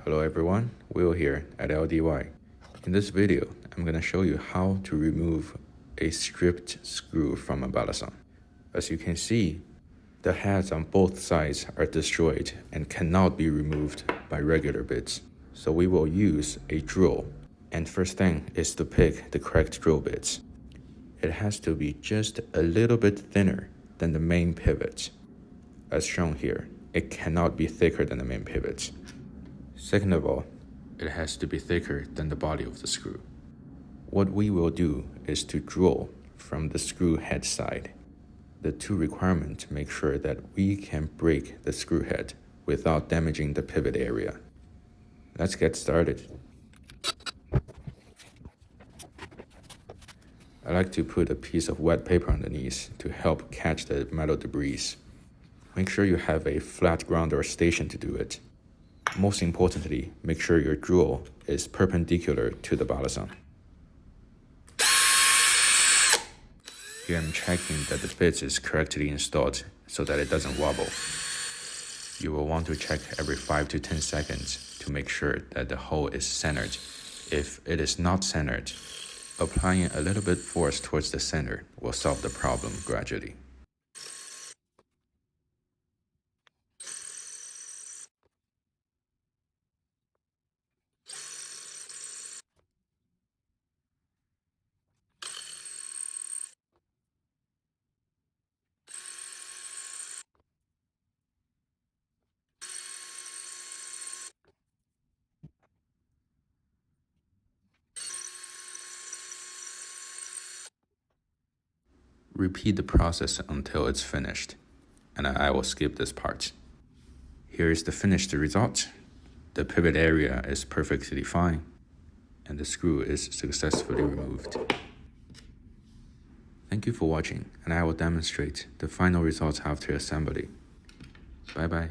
Hello everyone, Will here at LDY. In this video, I'm going to show you how to remove a stripped screw from a Balisong. As you can see, the heads on both sides are destroyed and cannot be removed by regular bits. So we will use a drill. And first thing is to pick the correct drill bits. It has to be just a little bit thinner than the main pivot. As shown here, it cannot be thicker than the main pivot. Second of all, it has to be thicker than the body of the screw. What we will do is to drill from the screw head side. The two requirements make sure that we can break the screw head without damaging the pivot area. Let's get started. I like to put a piece of wet paper underneath to help catch the metal debris. Make sure you have a flat ground or station to do it. Most importantly, make sure your drill is perpendicular to the Balisong. Here I'm checking that the bit is correctly installed so that it doesn't wobble. You will want to check every 5 to 10 seconds to make sure that the hole is centered. If it is not centered, applying a little bit force towards the center will solve the problem gradually. Repeat the process until it's finished, and I will skip this part. Here is the finished result. The pivot area is perfectly fine, and the screw is successfully removed. Thank you for watching, and I will demonstrate the final results after assembly. Bye bye.